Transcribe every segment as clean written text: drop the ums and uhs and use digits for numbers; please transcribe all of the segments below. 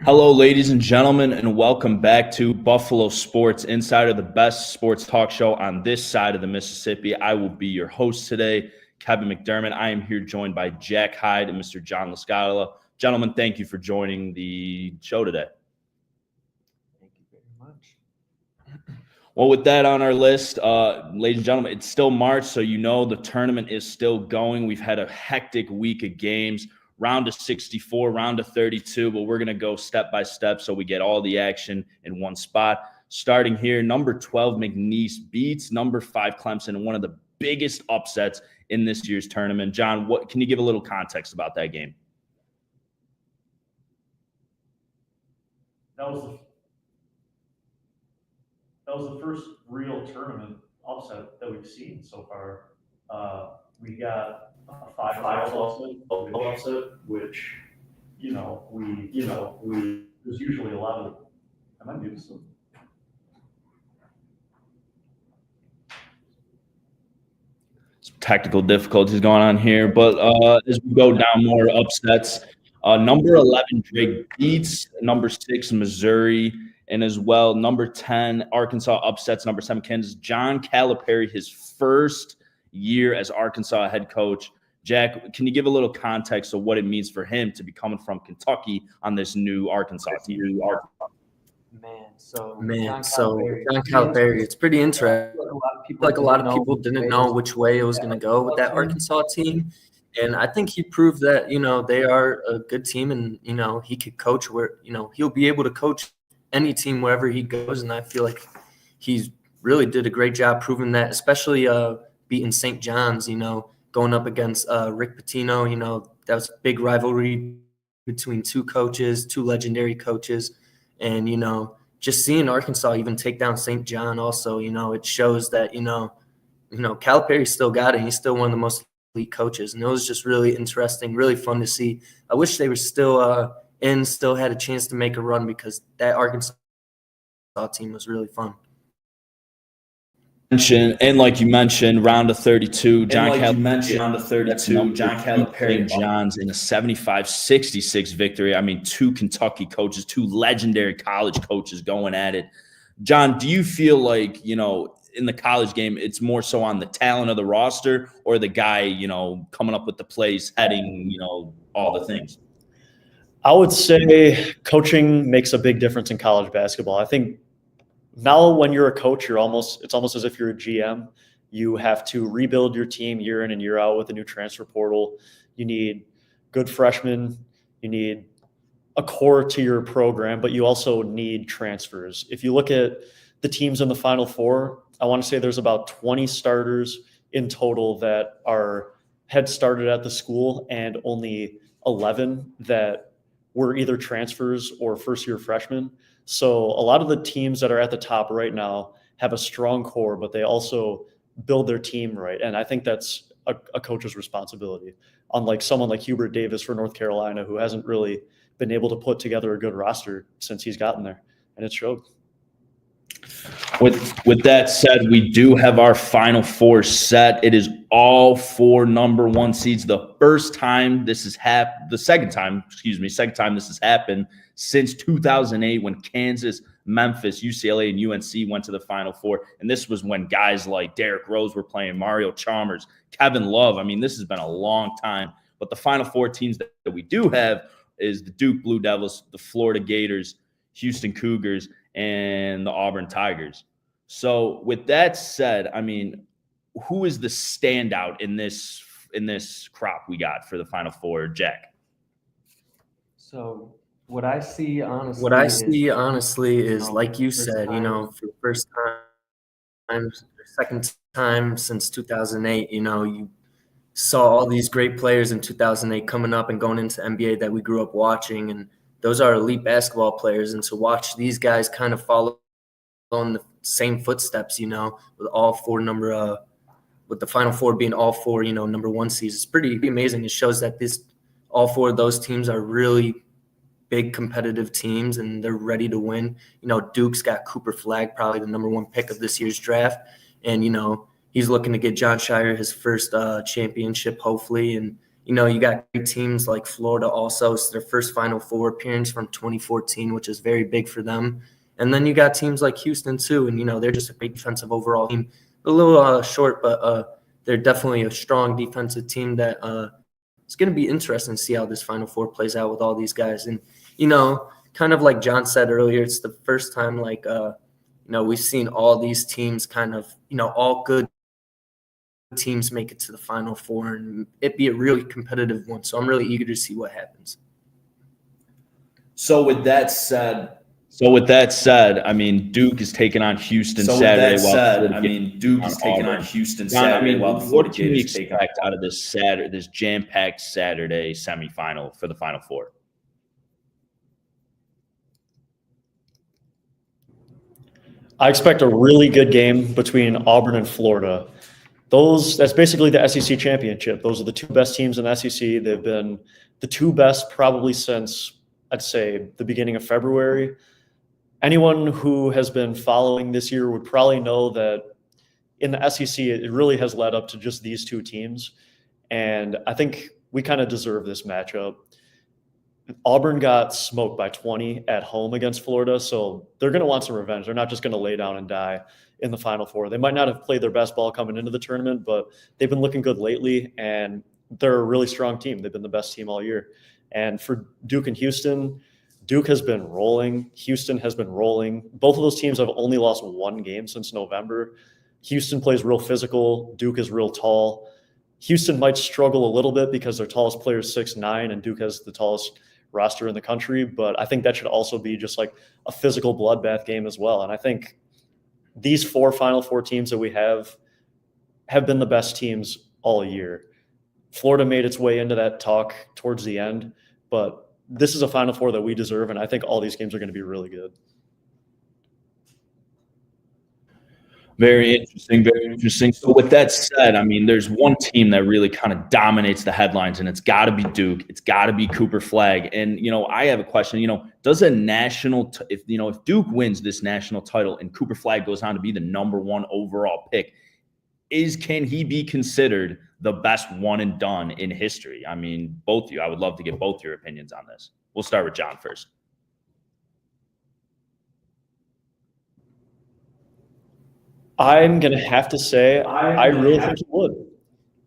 Hello, ladies and gentlemen, and welcome back to Buffalo Sports Insider, the best sports talk show on this side of the Mississippi. I will be your host today, Kevin McDermott. I am here joined by Jack Hyde and Mr. John Lascala. Gentlemen, thank you for joining the show today. Thank you very much. Well, with that on our list, ladies and gentlemen, it's still March, so you know the tournament is still going. We've had a hectic week of games. Round of 64, round of 32, but we're going to go step by step so we get all the action in one spot. Starting here, number 12, McNeese beats number 5, Clemson, in one of the biggest upsets in this year's tournament. John, what can you give a little context about that game? That was the first real tournament upset that we've seen so far. We got a 5-12 upset, which there's usually a lot of. Am I muted still? Some technical difficulties going on here, but as we go down more upsets, number 11 Drake beats number 6 Missouri, and as well number 10 Arkansas upsets number 7 Kansas. John Calipari, his first year as Arkansas head coach. Jack, can you give a little context of what it means for him to be coming from Kentucky on this new Arkansas team? John Calipari, it's pretty interesting. A lot of people didn't know which way it was going to go with that Arkansas team. And I think he proved that, they are a good team and, he could coach where, he'll be able to coach any team wherever he goes. And I feel like he's really did a great job proving that, especially beating St. John's, going up against Rick Pitino. That was a big rivalry between two legendary coaches. And, just seeing Arkansas even take down St. John also, it shows that, Calipari still got it. He's still one of the most elite coaches. And it was just really interesting, really fun to see. I wish they were still still had a chance to make a run because that Arkansas team was really fun. And like you mentioned, round of 32, John Calipari Johns in a 75-66 victory. I mean, two Kentucky coaches, two legendary college coaches going at it. John, do you feel like, in the college game, it's more so on the talent of the roster or the guy, coming up with the plays, heading, all the things? I would say coaching makes a big difference in college basketball. I think now when you're a coach, it's almost as if you're a GM. You have to rebuild your team year in and year out with a new transfer portal. You need good freshmen. You need a core to your program, but you also need transfers. If you look at the teams in the Final Four, I want to say there's about 20 starters in total that had started at the school and only 11 that were either transfers or first-year freshmen. So a lot of the teams that are at the top right now have a strong core, but they also build their team right. And I think that's a coach's responsibility. Unlike someone like Hubert Davis for North Carolina, who hasn't really been able to put together a good roster since he's gotten there. And it showed. With that said, we do have our Final Four set. It is all 4 number 1 seeds. The second time this has happened since 2008 when Kansas, Memphis, UCLA, and UNC went to the Final Four. And this was when guys like Derrick Rose were playing, Mario Chalmers, Kevin Love. I mean, this has been a long time. But the Final Four teams that we do have is the Duke Blue Devils, the Florida Gators, Houston Cougars, and the Auburn Tigers. So with that said, I mean, who is the standout in this crop we got for the Final Four, Jack? So what I see honestly is like you said, for the first time, second time since 2008, you saw all these great players in 2008 coming up and going into NBA that we grew up watching, and those are elite basketball players. And to watch these guys kind of follow on the same footsteps, with all 4 with the Final Four being all 4, number 1 seeds, it's pretty amazing. It shows that all 4 of those teams are really big competitive teams and they're ready to win. Duke's got Cooper Flagg, probably the number 1 pick of this year's draft. And, he's looking to get Jon Scheyer his first championship, hopefully. And, you got great teams like Florida also. It's their first Final Four appearance from 2014, which is very big for them. And then you got teams like Houston too, and they're just a great defensive overall team. A little short, but they're definitely a strong defensive team that it's going to be interesting to see how this Final Four plays out with all these guys. And kind of like John said earlier, it's the first time we've seen all these teams kind of all good teams make it to the Final Four, and it be a really competitive one. So I'm really eager to see what happens. So with that said, I mean, Duke is taking on Houston Saturday. Duke is taking on Houston Saturday. What can we expect out of this jam-packed Saturday semifinal for the Final Four? I expect a really good game between Auburn and Florida. That's basically the SEC championship. Those are the two best teams in the SEC. They've been the two best probably since, I'd say, the beginning of February. Anyone who has been following this year would probably know that in the SEC, it really has led up to just these two teams. And I think we kind of deserve this matchup. Auburn got smoked by 20 at home against Florida, so they're going to want some revenge. They're not just going to lay down and die in the Final Four. They might not have played their best ball coming into the tournament, but they've been looking good lately, and they're a really strong team. They've been the best team all year. And for Duke and Houston, Duke has been rolling. Houston has been rolling. Both of those teams have only lost one game since November. Houston plays real physical. Duke is real tall. Houston might struggle a little bit because their tallest player is 6'9", and Duke has the tallest roster in the country, but I think that should also be just like a physical bloodbath game as well. And I think these four Final Four teams that we have been the best teams all year. Florida made its way into that talk towards the end, but this is a Final Four that we deserve, and I think all these games are going to be really good. Very interesting, very interesting. So with that said, I mean, there's one team that really kind of dominates the headlines, and it's got to be Duke. It's got to be Cooper Flagg. And, I have a question, does a national if Duke wins this national title and Cooper Flagg goes on to be the #1 overall pick, can he be considered the best one and done in history? I mean, both of you, I would love to get both your opinions on this. We'll start with John first. I'm going to have to say I really think he would.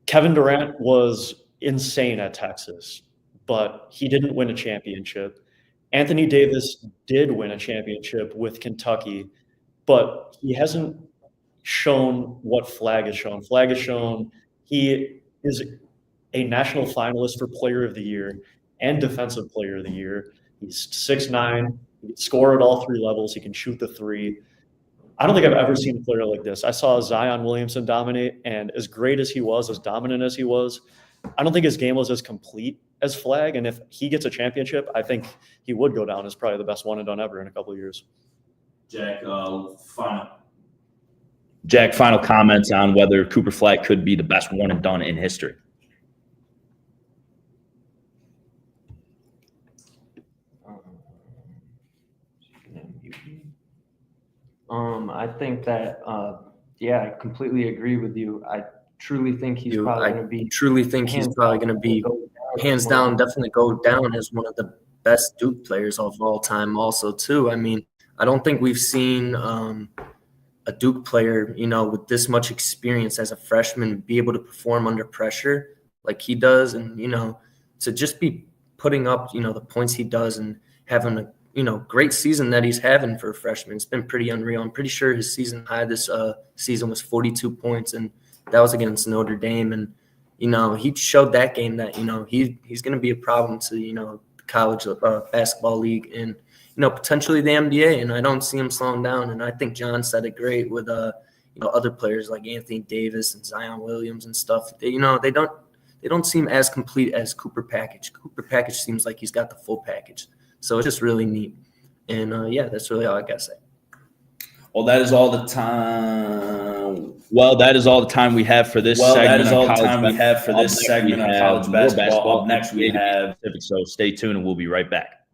Kevin Durant was insane at Texas, but he didn't win a championship. Anthony Davis did win a championship with Kentucky, but he hasn't shown what Flagg has shown. Flagg has shown he is a national finalist for Player of the Year and Defensive Player of the Year. He's 6'9", he can score at all three levels, he can shoot the three. I don't think I've ever seen a player like this. I saw Zion Williamson dominate, and as great as he was, as dominant as he was, I don't think his game was as complete as Flagg. And if he gets a championship, I think he would go down as probably the best one and done ever in a couple of years. Jack, final comments on whether Cooper Flagg could be the best one and done in history. I think that, I completely agree with you. I truly think he's probably going to be hands down, definitely go down as one of the best Duke players of all time also too. I mean, I don't think we've seen a Duke player, with this much experience as a freshman be able to perform under pressure like he does. And, to just be putting up, the points he does and having a, great season that he's having for a freshman. It's been pretty unreal. I'm pretty sure his season high this season was 42 points, and that was against Notre Dame. And, he showed that game that, he's going to be a problem to, the college basketball league and, potentially the NBA. And I don't see him slowing down. And I think John said it great with, other players like Anthony Davis and Zion Williams and stuff. They don't seem as complete as Cooper Package. Cooper Package seems like he's got the full package. So it's just really neat. And, that's really all I got to say. Well, that is all the time we have for this segment of college basketball. Up next, we have Pacific. So stay tuned, and we'll be right back.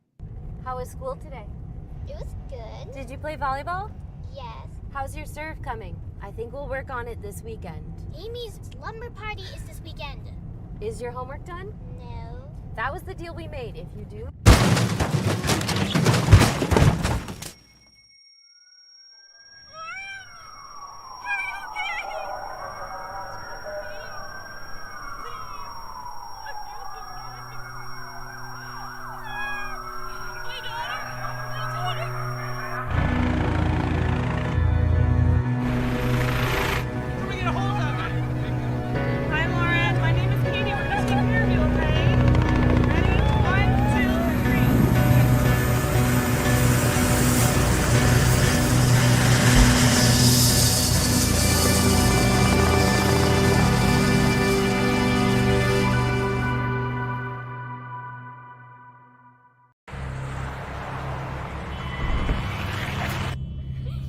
How was school today? It was good. Did you play volleyball? Yes. How's your serve coming? I think we'll work on it this weekend. Amy's slumber party is this weekend. Is your homework done? No. That was the deal we made. If you do. Hi, Lauren. My name is Katie. We're gonna take care of you, okay? Ready? 1, 2, 3.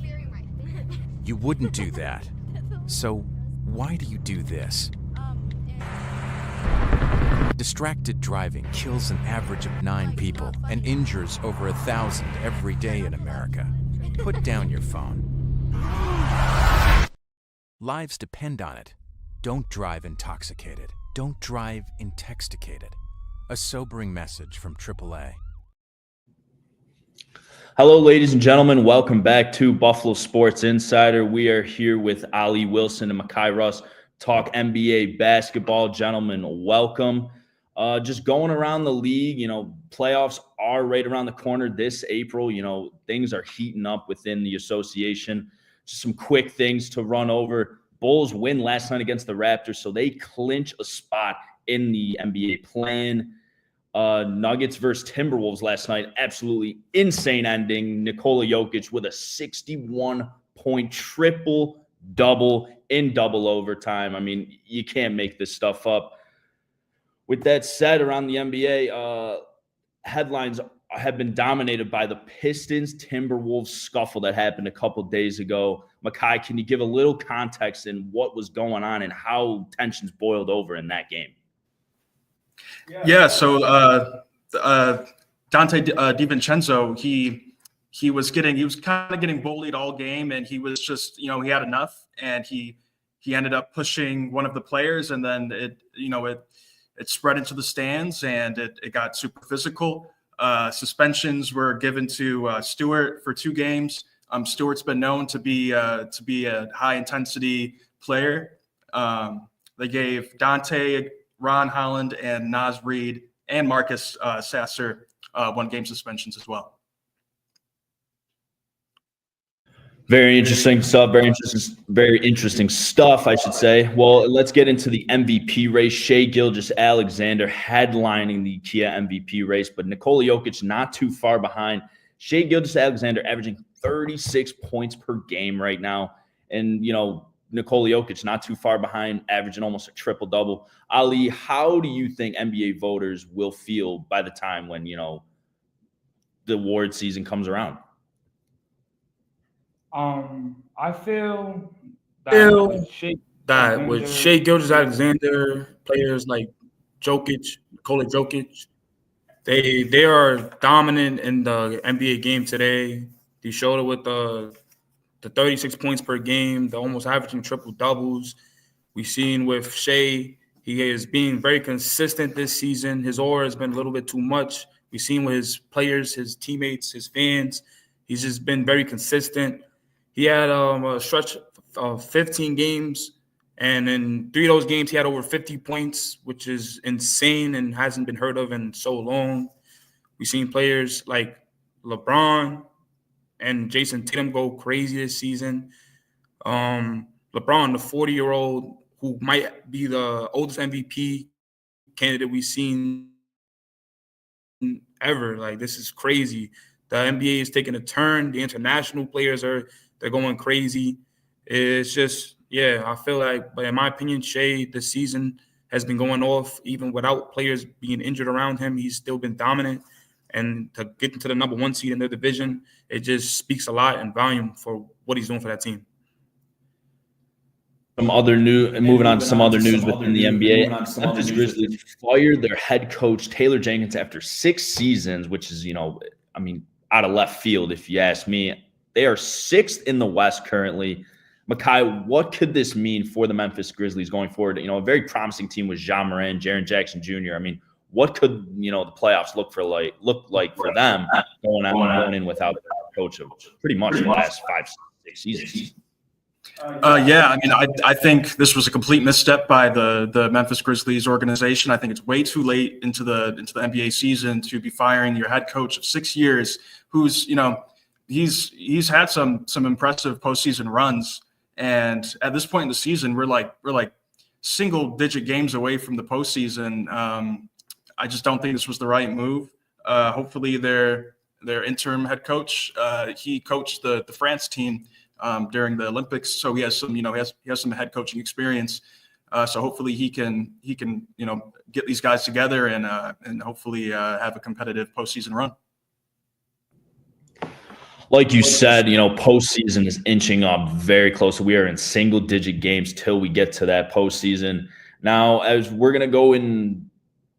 Very right. You wouldn't do that. So why do you do this? Distracted driving kills an average of 9 people and injures over 1,000 every day in America. Put down your phone. Lives depend on it. Don't drive intoxicated. Don't drive intoxicated. A sobering message from AAA. Hello, ladies and gentlemen. Welcome back to Buffalo Sports Insider. We are here with Ali Wilson and Makai Russ, talk NBA basketball. Gentlemen, welcome. Just going around the league, playoffs are right around the corner this April. Things are heating up within the association. Just some quick things to run over. Bulls win last night against the Raptors, so they clinch a spot in the NBA play-in. Nuggets versus Timberwolves last night. Absolutely insane ending. Nikola Jokic with a 61-point triple-double in double overtime. I mean, you can't make this stuff up. With that said, around the NBA, headlines have been dominated by the Pistons-Timberwolves scuffle that happened a couple days ago. Makai, can you give a little context in what was going on and how tensions boiled over in that game? Yeah, so Dante DiVincenzo, he was kind of getting bullied all game, and he was just, he had enough, and he ended up pushing one of the players, and then it spread into the stands, and it got super physical. Suspensions were given to Stewart for 2 games. Stewart's been known to be a high intensity player. They gave Dante, Ron Holland, and Naz Reid, and Marcus Sasser 1-game suspensions as well. Very interesting stuff. Very interesting stuff, I should say. Well, let's get into the MVP race. Shai Gilgeous-Alexander headlining the Kia MVP race, but Nikola Jokic not too far behind. Shai Gilgeous-Alexander averaging 36 points per game right now. And, Nikola Jokic not too far behind, averaging almost a triple-double. Ali, how do you think NBA voters will feel by the time when, the award season comes around? I feel that with Shai Gilgeous-Alexander, players like Nikola Jokic, they are dominant in the NBA game today. They showed it with the 36 points per game, the almost averaging triple doubles. We've seen with Shai, he is being very consistent this season. His aura has been a little bit too much. We've seen with his players, his teammates, his fans. He's just been very consistent. He had a stretch of 15 games, and in 3 of those games, he had over 50 points, which is insane and hasn't been heard of in so long. We've seen players like LeBron and Jason Tatum go crazy this season. LeBron, the 40-year-old, who might be the oldest MVP candidate we've seen ever. Like, this is crazy. The NBA is taking a turn. The international players they're going crazy. It's just, I feel like, but in my opinion, Shai this season has been going off even without players being injured around him. He's still been dominant. And to get into the number 1 seed in their division, it just speaks a lot and volume for what he's doing for that team. Moving on to some other news within the NBA. Memphis Grizzlies fired their head coach, Taylor Jenkins, after 6 seasons, which is, out of left field, if you ask me. They are 6th in the West currently. Makai, what could this mean for the Memphis Grizzlies going forward? You know, a very promising team with Ja Morant, Jaren Jackson Jr. I mean, what could, you know, the playoffs look like for them going in without the coach of pretty much the last 5-6 seasons? Yeah, I mean, I think this was a complete misstep by the Memphis Grizzlies organization. I think it's way too late into the NBA season to be firing your head coach of 6 years, who's, you know, he's had some impressive postseason runs, and at this point in the season, we're like single digit games away from the postseason. I just don't think this was the right move. Hopefully, their interim head coach, he coached the France team during the Olympics, so he has some, you know, he has some head coaching experience. So hopefully he can, you know, get these guys together and hopefully have a competitive postseason run. Like you said, you know, postseason is inching up very close. We are in single-digit games till we get to that postseason. Now, as we're going to go and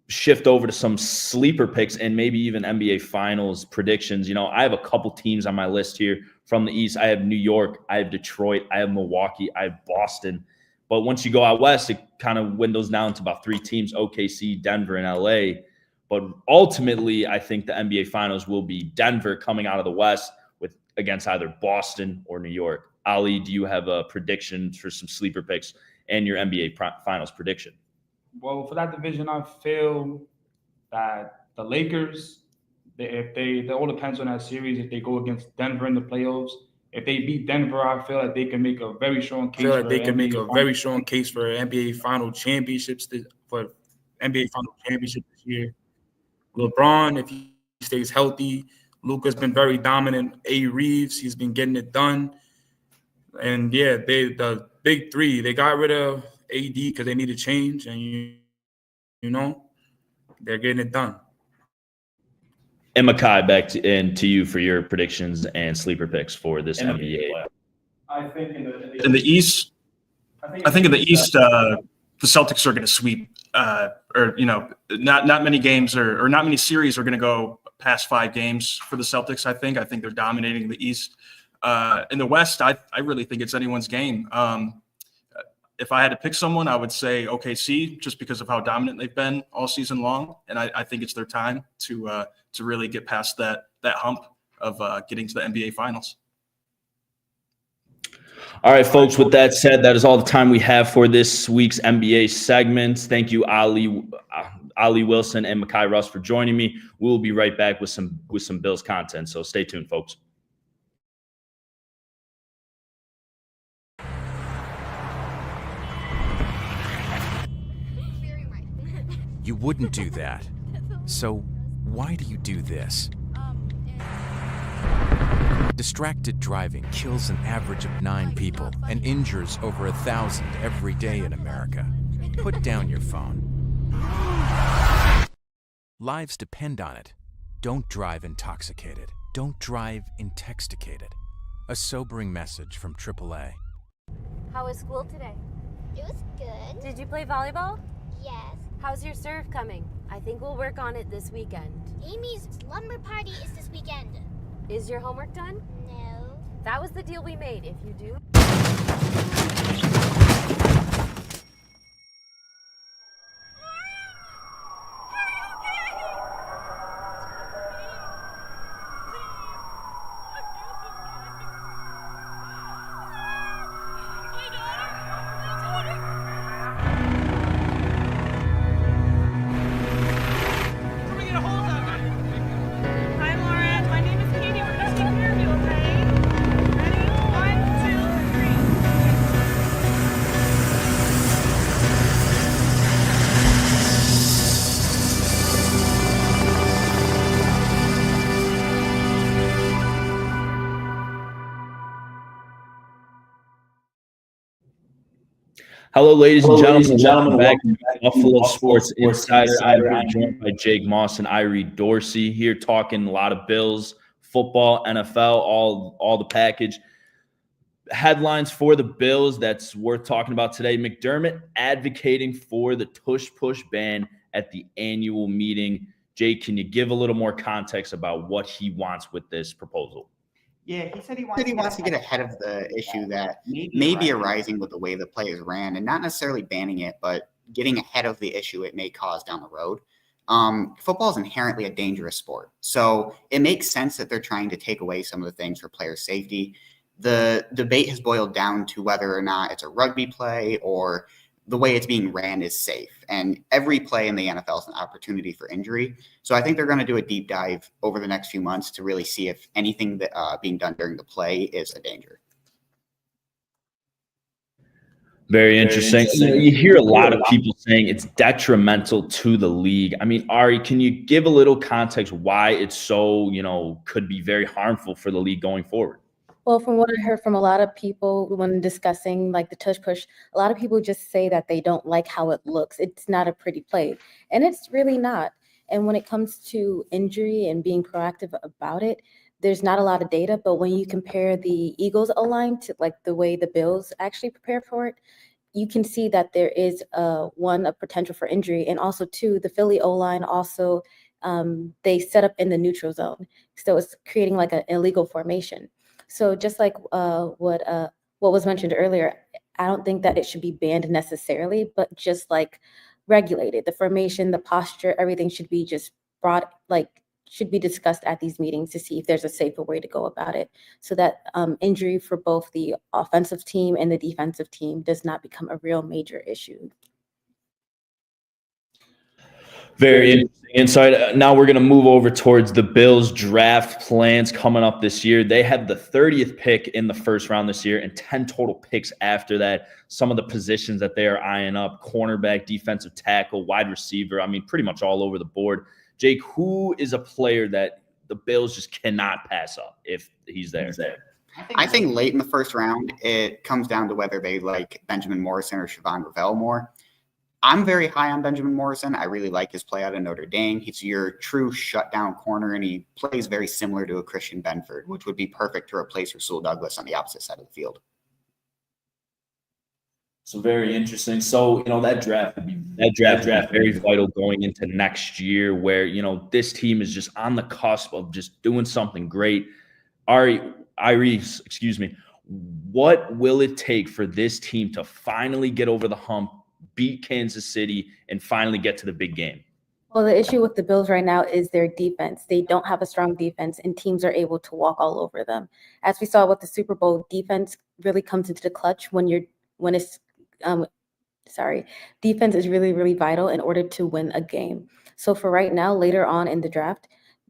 shift over to some sleeper picks and maybe even NBA Finals predictions, you know, I have a couple teams on my list here from the East. I have New York, I have Detroit, I have Milwaukee, I have Boston. But once you go out West, it kind of windows down to about 3 teams, OKC, Denver, and LA. But ultimately, I think the NBA Finals will be Denver coming out of the West against either Boston or New York. Ali, do you have a prediction for some sleeper picks and your NBA Finals prediction? Well, for that division, I feel that the Lakers, it all depends on that series. If they go against Denver in the playoffs, if they beat Denver, I feel like they can make a very strong case. Very strong case for NBA Final Championships this year. LeBron, if he stays healthy. Luka's been very dominant. A. Reeves, he's been getting it done. And yeah, the big 3, they got rid of AD because they needed change, and you know, they're getting it done. And Makai, back to you for your predictions and sleeper picks for this NBA. I think In the East, I think in the East, the Celtics are going to sweep. Or, you know, not many games or not many series are going to go past 5 games for the Celtics. I think they're dominating the East. In the West, I really think it's anyone's game. If I had to pick someone, I would say OKC, just because of how dominant they've been all season long, and I think it's their time to really get past that hump of getting to the NBA Finals. All right, folks, with that said, that is all the time we have for this week's NBA segment. Thank you, Ali Wilson and Makai Russ, for joining me. We will be right back with some Bills content, so stay tuned, folks. You wouldn't do that. So why do you do this? Distracted driving kills an average of 9 people and injures over 1,000 every day in America. Put down your phone. Lives depend on it. Don't drive intoxicated. Don't drive intoxicated. A sobering message from AAA. How was school today? It was good. Did you play volleyball? Yes. How's your serve coming? I think we'll work on it this weekend. Amy's slumber party is this weekend. Is your homework done? No. That was the deal we made. If you do... Hi, Lauren. My name is Katie. We're going to take care of you, okay? Ready? 1, 2, 3. Hello, ladies and gentlemen. Welcome back to Buffalo Sports Insider. I'm joined by Jake Moss and Irie Dorsey here, talking a lot of Bills, football, NFL, all the package. Headlines for the Bills that's worth talking about today. McDermott advocating for the tush-push ban at the annual meeting. Jake, can you give a little more context about what he wants with this proposal? Yeah, he said he wants to get ahead of the issue that may be arising with the way the players ran, and not necessarily banning it, but getting ahead of the issue it may cause down the road. Football is inherently a dangerous sport, so it makes sense that they're trying to take away some of the things for player safety. The debate has boiled down to whether or not it's a rugby play or the way it's being ran is safe. And every play in the NFL is an opportunity for injury. So I think they're going to do a deep dive over the next few months to really see if anything that being done during the play is a danger. Very interesting. You hear a lot of people saying it's detrimental to the league. I mean, Ari, can you give a little context why it's so, could be very harmful for the league going forward? Well, from what I heard from a lot of people when discussing like the tush push, a lot of people just say that they don't like how it looks. It's not a pretty play, and it's really not. And when it comes to injury and being proactive about it, there's not a lot of data. But when you compare the Eagles O-line to like the way the Bills actually prepare for it, you can see that there is a potential for injury, and also two, the Philly O-line also they set up in the neutral zone, so it's creating like an illegal formation. So just like what was mentioned earlier, I don't think that it should be banned necessarily, but just like regulated. The formation, the posture, everything should be just should be discussed at these meetings to see if there's a safer way to go about it, so that injury for both the offensive team and the defensive team does not become a real major issue. Very interesting insight. Now we're going to move over towards the Bills draft plans coming up this year. They had the 30th pick in the first round this year and 10 total picks after that. Some of the positions that they are eyeing up: cornerback, defensive tackle, wide receiver. I mean, pretty much all over the board. Jake, who is a player that the Bills just cannot pass up if he's there? I think late in the first round, it comes down to whether they like Benjamin Morrison or Siobhan Revell more. I'm very high on Benjamin Morrison. I really like his play out of Notre Dame. He's your true shutdown corner, and he plays very similar to a Christian Benford, which would be perfect to replace Rasul Douglas on the opposite side of the field. So very interesting. So, that draft very vital going into next year, where, this team is just on the cusp of just doing something great. Iris, what will it take for this team to finally get over the hump, beat Kansas City, and finally get to the big game? Well, the issue with the Bills right now is their defense. They don't have a strong defense, and teams are able to walk all over them. As we saw with the Super Bowl, defense really comes into the clutch defense is really, really vital in order to win a game. So for right now, later on in the draft,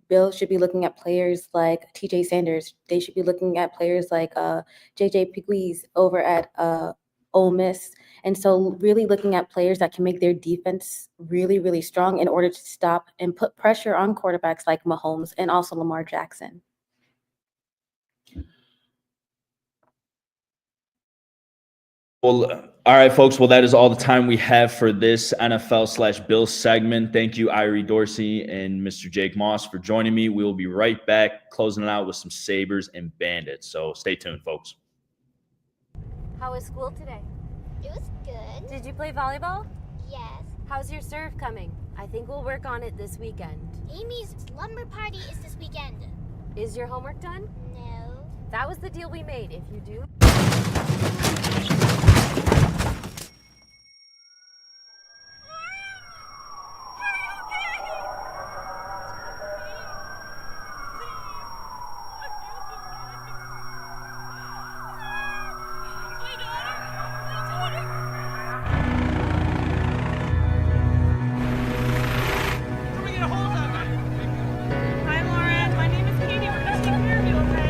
Bills should be looking at players like TJ Sanders. They should be looking at players like JJ Pegues over at Ole Miss. And so really looking at players that can make their defense really, really strong in order to stop and put pressure on quarterbacks like Mahomes and also Lamar Jackson. Well, all right, folks. Well, that is all the time we have for this NFL/Bills segment. Thank you, Irie Dorsey and Mr. Jake Moss, for joining me. We will be right back, closing it out with some Sabres and Bandits. So stay tuned, folks. How was school today? It was good. Did you play volleyball? Yes. How's your serve coming? I think we'll work on it this weekend. Amy's slumber party is this weekend. Is your homework done? No. That was the deal we made. If you do... Hi, Lauren. My name is Katie. We're gonna take care of you, okay?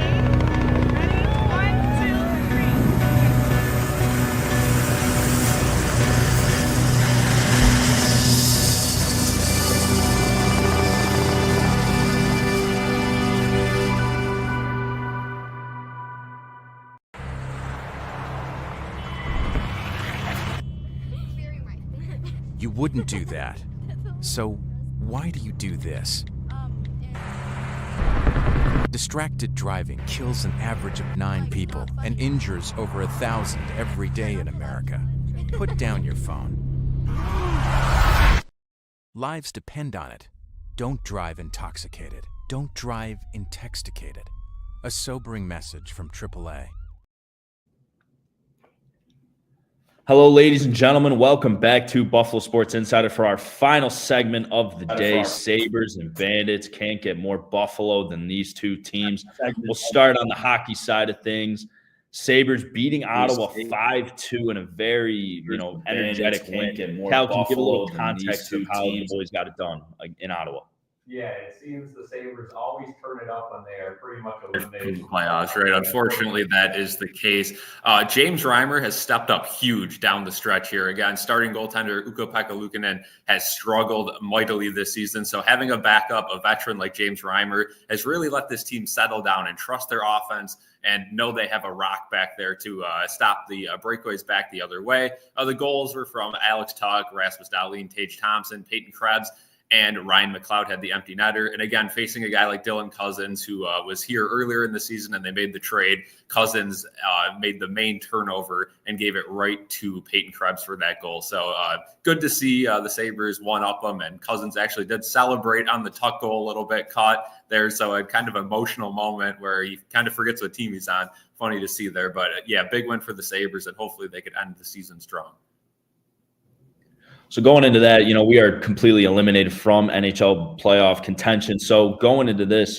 Ready? 1, 2, 3. Very right. You wouldn't do that. So why do you do this? Distracted driving kills an average of 9 people and injures over 1,000 every day in America. Put down your phone. Lives depend on it. Don't drive intoxicated. Don't drive intoxicated. A sobering message from AAA. Hello, ladies and gentlemen. Welcome back to Buffalo Sports Insider for our final segment of the day. Sabres and Bandits can't get more Buffalo than these two teams. We'll start on the hockey side of things. Sabres beating Ottawa 5-2 in a very, energetic win. Cal, can you give a little context of how the boys got it done in Ottawa? Yeah, it seems the Sabres always turn it up when they are pretty much eliminated. Playoffs, right? Unfortunately, that is the case. James Reimer has stepped up huge down the stretch here. Again, starting goaltender Ukko-Pekka Luukkonen has struggled mightily this season. So having a backup, a veteran like James Reimer, has really let this team settle down and trust their offense and know they have a rock back there to stop the breakaways back the other way. The goals were from Alex Tuch, Rasmus Dahlin, Tage Thompson, Peyton Krebs, and Ryan McLeod had the empty netter. And again, facing a guy like Dylan Cousins, who was here earlier in the season and they made the trade, Cousins made the main turnover and gave it right to Peyton Krebs for that goal. So good to see the Sabres one-up them, and Cousins actually did celebrate on the Tuch goal a little bit, caught there. So a kind of emotional moment where he kind of forgets what team he's on. Funny to see there. But yeah, big win for the Sabres, and hopefully they could end the season strong. So going into that, we are completely eliminated from NHL playoff contention. So going into this,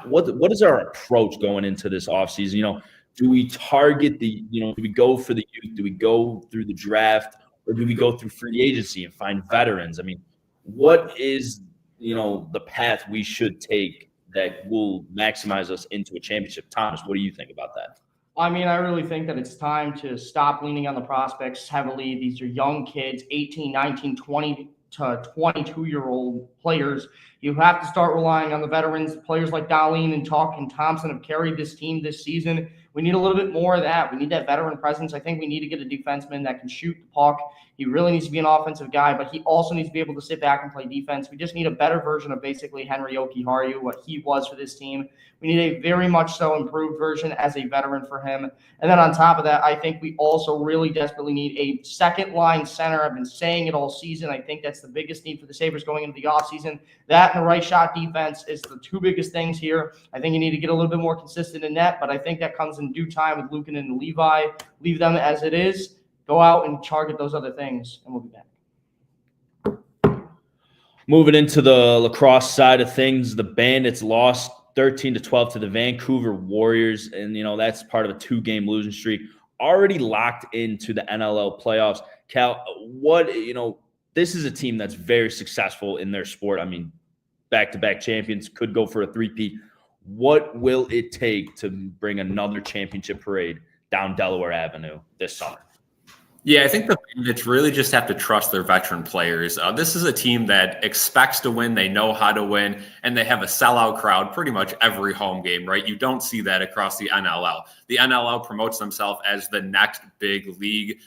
what is our approach going into this offseason? Do we target do we go for the youth? Do we go through the draft, or do we go through free agency and find veterans? I mean, what is, the path we should take that will maximize us into a championship? Thomas, what do you think about that? I mean, I really think that it's time to stop leaning on the prospects heavily. These are young kids, 18, 19, 20 to 22-year-old players. You have to start relying on the veterans. Players like Dahlin and Tuch and Thompson have carried this team this season. We need a little bit more of that. We need that veteran presence. I think we need to get a defenseman that can shoot the puck. He really needs to be an offensive guy, but he also needs to be able to sit back and play defense. We just need a better version of basically Henri Jokiharju, what he was for this team. We need a very much so improved version as a veteran for him. And then on top of that, I think we also really desperately need a second-line center. I've been saying it all season. I think that's the biggest need for the Sabres going into the offseason. That and the right shot defense is the two biggest things here. I think you need to get a little bit more consistent in net, but I think that comes in due time with Luukkonen and Levi. Leave them as it is. Go out and target those other things, and we'll be back. Moving into the lacrosse side of things, the Bandits lost 13-12 to the Vancouver Warriors, and that's part of a 2-game losing streak. Already locked into the NLL playoffs. Cal, this is a team that's very successful in their sport. I mean, back-to-back champions, could go for a three-peat. What will it take to bring another championship parade down Delaware Avenue this summer? Yeah, I think the Bandits really just have to trust their veteran players. This is a team that expects to win. They know how to win, and they have a sellout crowd pretty much every home game, right? You don't see that across the NLL. The NLL promotes themselves as the next big league.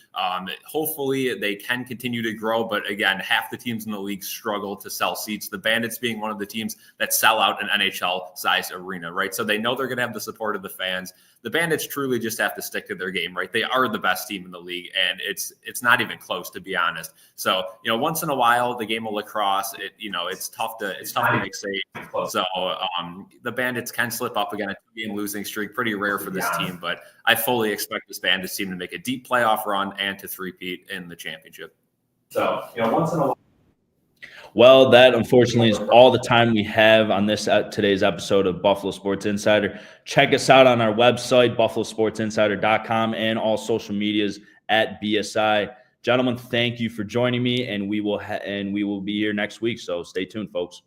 Hopefully they can continue to grow, but again, half the teams in the league struggle to sell seats. The Bandits being one of the teams that sell out an NHL-sized arena, right? So they know they're going to have the support of the fans. The Bandits truly just have to stick to their game, right? They are the best team in the league, and it's not even close, to be honest. So, once in a while, the game of lacrosse, it's tough to make safe. So the Bandits can slip up again, a 2-game losing streak, pretty rare for this team, but I fully expect this Bandits team to make a deep playoff run and to three-peat in the championship. So, once in a while. Well, that unfortunately is all the time we have on today's episode of Buffalo Sports Insider. Check us out on our website, buffalosportsinsider.com, and all social medias at BSI. Gentlemen, thank you for joining me, and we will be here next week. So stay tuned, folks.